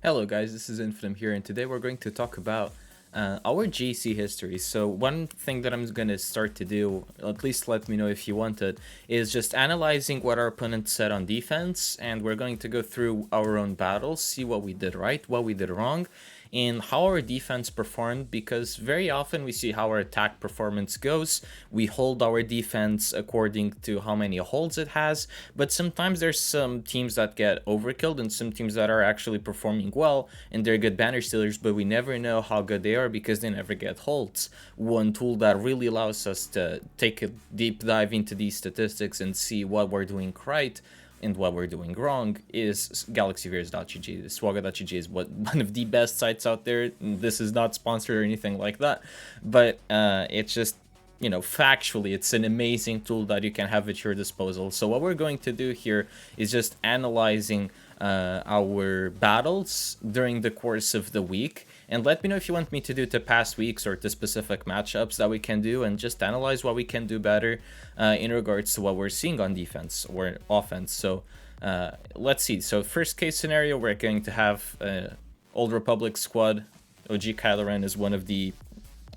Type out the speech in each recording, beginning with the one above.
Hello guys, this is Infinitum here, and today we're going to talk about our GC history. So one thing that I'm going to start to do, at least let me know if you want it, is just analyzing what our opponent said on defense, and we're going to go through our own battles, see what we did right, what we did wrong, and how our defense performed, because very often we see how our attack performance goes. We hold our defense according to how many holds it has, but sometimes there's some teams that get overkilled and some teams that are actually performing well and they're good banner stealers, but we never know how good they are because they never get holds. One tool that really allows us to take a deep dive into these statistics and see what we're doing right and what we're doing wrong is galaxyvirs.gg. Swagga.gg is one of the best sites out there. This is not sponsored or anything like that, but it's just, factually, it's an amazing tool that you can have at your disposal. So what we're going to do here is just analyzing our battles during the course of the week, and let me know if you want me to do to past weeks or to specific matchups that we can do, and just analyze what we can do better in regards to what we're seeing on defense or offense. So let's see. So first case scenario, we're going to have Old Republic squad. OG Kylo Ren is one of the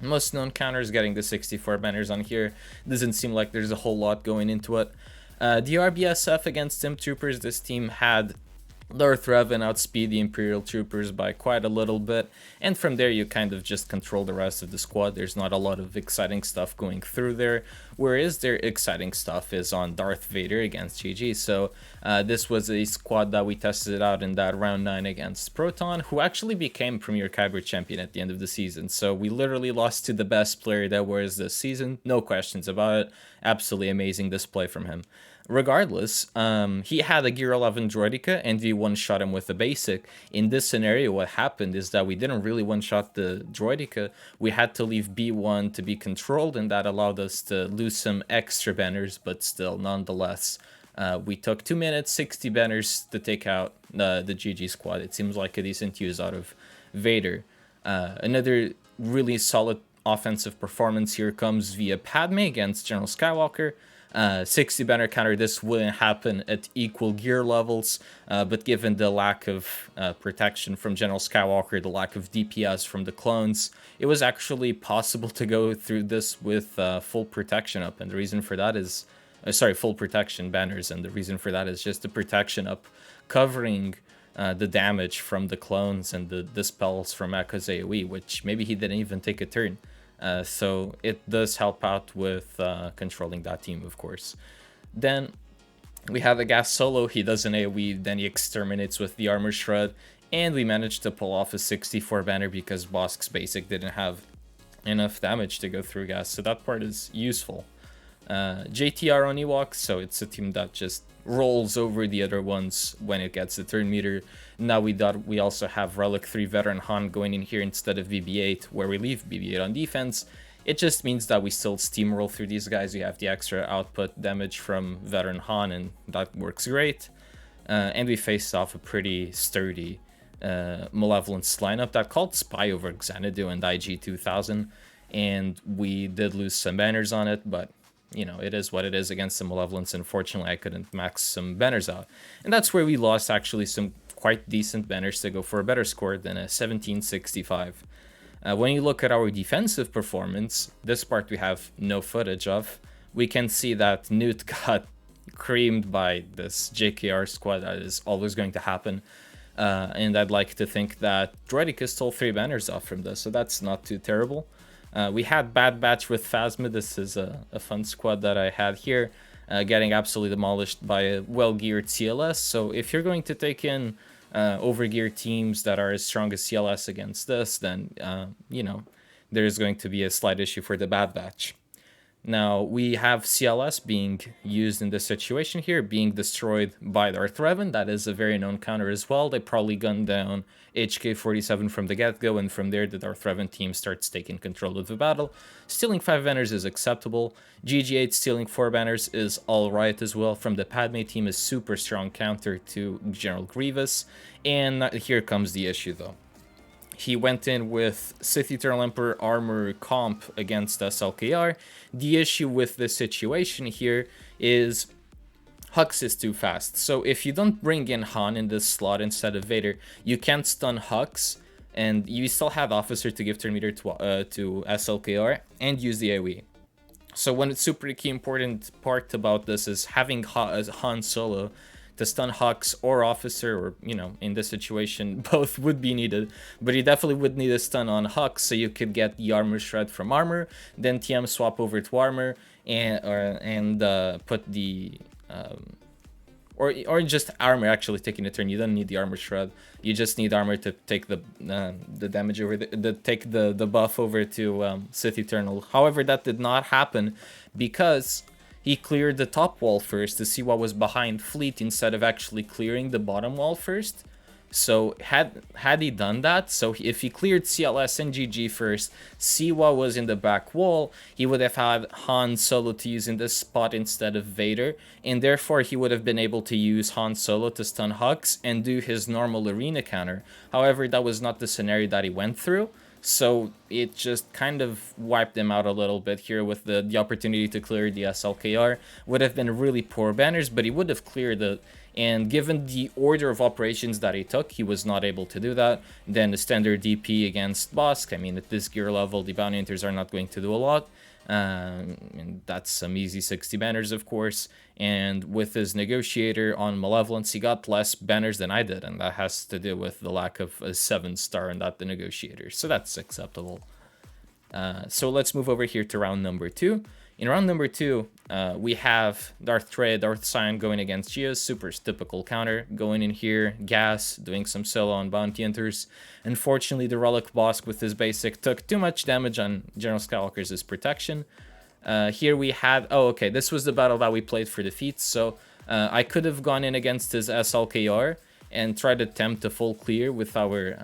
most known counters, getting the 64 banners on here. Doesn't seem like there's a whole lot going into it. The RBSF against Stim Troopers, this team had Darth Revan outspeed the Imperial Troopers by quite a little bit, and from there you kind of just control the rest of the squad. There's not a lot of exciting stuff going through there, whereas their exciting stuff is on Darth Vader against GG. So this was a squad that we tested out in that round 9 against Proton, who actually became Premier Kyber champion at the end of the season. So we literally lost to the best player that was this season, no questions about it. Absolutely amazing display from him. Regardless, he had a Gear 11 Droidica and we one-shot him with a basic. In this scenario, what happened is that we didn't really one-shot the Droidica. We had to leave B1 to be controlled, and that allowed us to lose some extra banners, but still, nonetheless, we took 2 minutes, 60 banners to take out the GG squad. It seems like a decent use out of Vader. Another really solid offensive performance here comes via Padme against General Skywalker. 60 banner counter, this wouldn't happen at equal gear levels, but given the lack of protection from General Skywalker, the lack of DPS from the clones, it was actually possible to go through this with full protection up, and the reason for that is, full protection banners, and the reason for that is just the protection up covering the damage from the clones and the dispels from Echo's AoE, which maybe he didn't even take a turn. So it does help out with controlling that team, of course. Then we have a gas solo. He does an AoE, then he exterminates with the armor shred, and we managed to pull off a 64 banner because Bosk's basic didn't have enough damage to go through gas, so that part is useful. JTR on Ewoks, so it's a team that just rolls over the other ones when it gets the turn meter. Now we also have Relic 3 Veteran Han going in here instead of BB-8, where we leave BB-8 on defense. It just means that we still steamroll through these guys. We have the extra output damage from Veteran Han, and that works great. And we faced off a pretty sturdy Malevolence lineup that called Spy over Xanadu and IG-2000, and we did lose some banners on it, but it is what it is against the Malevolence. Unfortunately, I couldn't max some banners out. And that's where we lost actually some quite decent banners to go for a better score than a 1765. When you look at our defensive performance, this part we have no footage of. We can see that Newt got creamed by this JKR squad. That is always going to happen. And I'd like to think that Droidica stole 3 banners off from this, so that's not too terrible. We had Bad Batch with Phasma. This is a fun squad that I had here, getting absolutely demolished by a well-geared CLS. So if you're going to take in overgeared teams that are as strong as CLS against this, then, there's going to be a slight issue for the Bad Batch. Now, we have CLS being used in this situation here, being destroyed by Darth Revan. That is a very known counter as well. They probably gunned down HK-47 from the get-go, and from there the Darth Revan team starts taking control of the battle. Stealing 5 banners is acceptable. GG8 stealing 4 banners is alright as well. From the Padme team is super strong counter to General Grievous. And here comes the issue though. He went in with Sith Eternal Emperor armor comp against SLKR. The issue with this situation here is Hux is too fast. So if you don't bring in Han in this slot instead of Vader, you can't stun Hux, and you still have Officer to give turn meter to SLKR and use the AoE. So one super key important part about this is having Han Solo to stun Hux or Officer, or, you know, in this situation, both would be needed. But you definitely would need a stun on Hux so you could get the armor shred from armor, then TM swap over to armor, and put the... Or just armor actually taking a turn. You don't need the armor shred. You just need armor to take the damage over take the buff over to Sith Eternal. However, that did not happen because he cleared the top wall first to see what was behind Fleet instead of actually clearing the bottom wall first. So had he done that, so if he cleared CLS and GG first, see what was in the back wall, he would have had Han Solo to use in this spot instead of Vader, and therefore he would have been able to use Han Solo to stun Hux and do his normal arena counter. However, that was not the scenario that he went through, so it just kind of wiped him out a little bit here with the opportunity to clear the SLKR. Would have been really poor banners, but he would have cleared it. And given the order of operations that he took, he was not able to do that. Then the standard DP against Bosk, I mean, at this gear level, the bounty hunters are not going to do a lot. And that's some easy 60 banners, of course. And with his negotiator on Malevolence, he got less banners than I did, and that has to do with the lack of a 7-star and not the negotiator. So that's acceptable. So let's move over here to round number 2. In round number 2, we have Darth Trey, Darth Sion going against Geos, super typical counter, going in here, Gas, doing some solo on Bounty Hunters. Unfortunately, the Relic Bosk with his basic took too much damage on General Skywalker's protection. Here we had, oh okay, this was the battle that we played for defeats, so I could have gone in against his SLKR and tried to attempt a full clear with our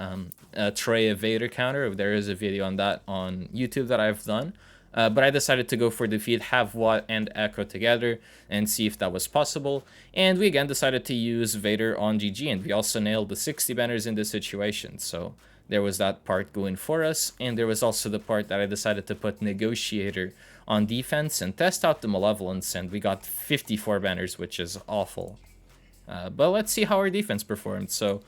Trey Vader counter. There is a video on that on YouTube that I've done. But I decided to go for defeat, have Watt and Echo together, and see if that was possible. And we again decided to use Vader on GG, and we also nailed the 60 banners in this situation. So there was that part going for us, and there was also the part that I decided to put Negotiator on defense and test out the Malevolence, and we got 54 banners, which is awful. But let's see how our defense performed. So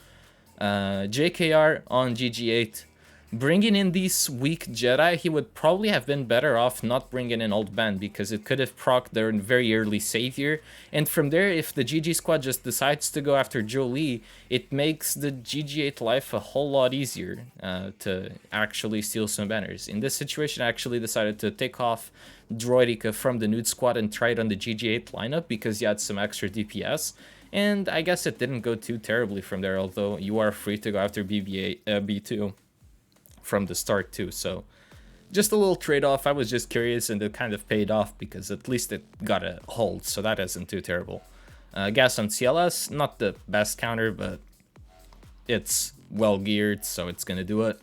JKR on GG8. Bringing in these weak Jedi, he would probably have been better off not bringing in Old Ben, because it could have procced their very early Savior. And from there, if the GG squad just decides to go after Jolie, it makes the GG8 life a whole lot easier to actually steal some banners. In this situation, I actually decided to take off Droidica from the Nude squad and try it on the GG8 lineup because he had some extra DPS. And I guess it didn't go too terribly from there, although you are free to go after B2 from the start too. So just a little trade-off. I was just curious, and it kind of paid off because at least it got a hold, so that isn't too terrible. Gas on CLS, not the best counter, but it's well geared, so it's gonna do it.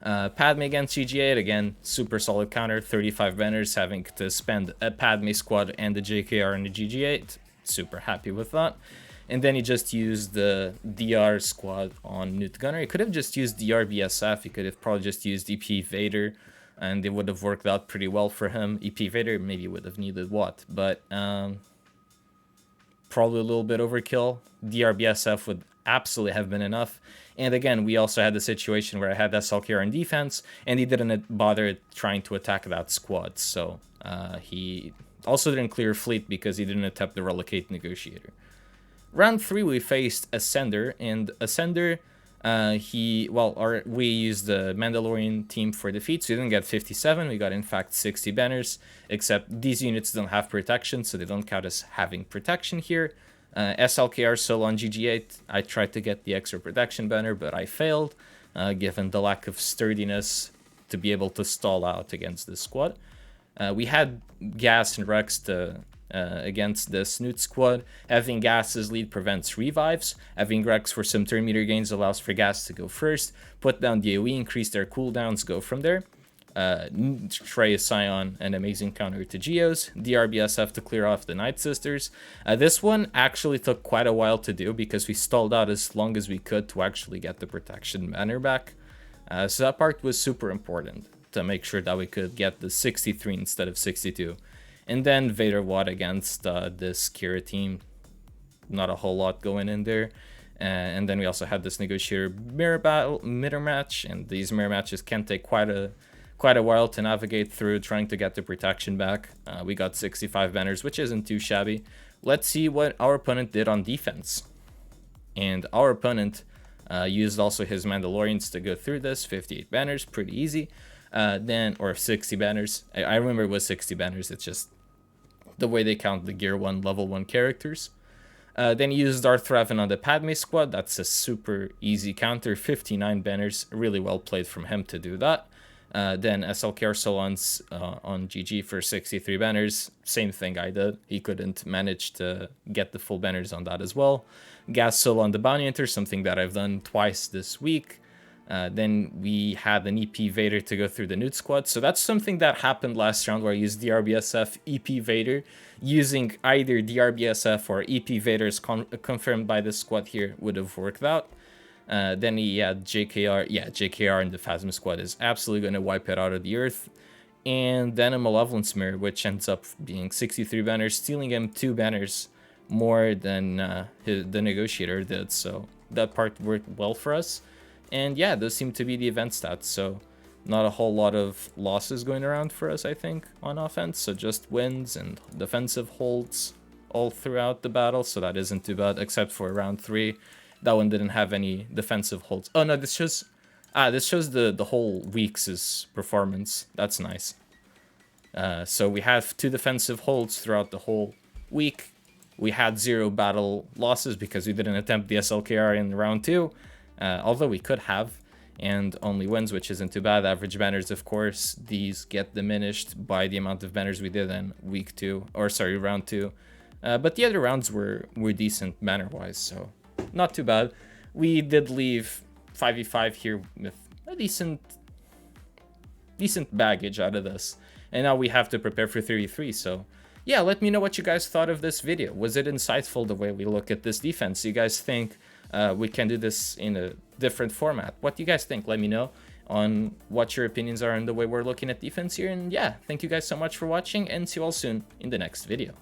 Padme against GG8, again, super solid counter, 35 banners, having to spend a Padme squad and the JKR and the GG8. Super happy with that. And then he just used the DR squad on Newt Gunner. He could have just used DR BSF. He could have probably just used EP Vader, and it would have worked out pretty well for him. EP Vader maybe would have needed what, but probably a little bit overkill. DR BSF would absolutely have been enough. And again, we also had the situation where I had SLKR in defense, and he didn't bother trying to attack that squad. So he also didn't clear Fleet because he didn't attempt the Relicate Negotiator. Round 3, we faced Ascender, and Ascender, we used the Mandalorian team for defeat, so we didn't get 57, we got in fact 60 banners, except these units don't have protection, so they don't count as having protection here. SLKR solo on GG8, I tried to get the extra protection banner, but I failed, given the lack of sturdiness to be able to stall out against this squad. We had Gas and Rex against the Snoot squad. Having Gas as lead prevents revives. Having Rex for some turn meter gains allows for Gas to go first. Put down the AoE, increase their cooldowns, go from there. Trey Scion, an amazing counter to Geos. DRBSF to clear off the Night Sisters. This one actually took quite a while to do because we stalled out as long as we could to actually get the protection banner back. So that part was super important to make sure that we could get the 63 instead of 62. And then Vader Watt against this Kira team. not a whole lot going in there. And then we also had this negotiator mirror match, and these mirror matches can take quite a while to navigate through, trying to get the protection back. We got 65 banners, which isn't too shabby. Let's see what our opponent did on defense. And our opponent used also his Mandalorians to go through this. 58 banners, pretty easy. Or 60 banners. I remember it was 60 banners. It's just the way they count the Gear 1 level 1 characters. Then he used Darth Revan on the Padme squad. That's a super easy counter. 59 banners. Really well played from him to do that. Then SLKR Solons on GG for 63 banners. Same thing I did. He couldn't manage to get the full banners on that as well. Gas Solo on the Bounty Hunter, something that I've done twice this week. Then we had an EP Vader to go through the Newt squad. So that's something that happened last round, where I used DRBSF, EP Vader. Using either DRBSF or EP Vader's confirmed by this squad here would have worked out. Then he had JKR. Yeah, JKR in the Phasma squad is absolutely going to wipe it out of the earth. And then a Malevolence Mirror, which ends up being 63 banners, stealing him 2 banners more than the Negotiator did. So that part worked well for us. And yeah, those seem to be the event stats. So not a whole lot of losses going around for us, I think, on offense. So just wins and defensive holds all throughout the battle. So that isn't too bad, except for round 3. That one didn't have any defensive holds. Oh no, this shows the whole week's performance. That's nice. So we have 2 defensive holds throughout the whole week. We had 0 battle losses because we didn't attempt the SLKR in round 2, although we could have, and only wins, which isn't too bad. Average banners, of course, these get diminished by the amount of banners we did in round 2. But the other rounds were decent banner-wise, so not too bad. We did leave 5v5 here with a decent baggage out of this, and now we have to prepare for 3v3. So yeah, let me know what you guys thought of this video. Was it insightful the way we look at this defense? Do you guys think we can do this in a different format? What do you guys think? Let me know on what your opinions are on the way we're looking at defense here. And yeah, thank you guys so much for watching, and see you all soon in the next video.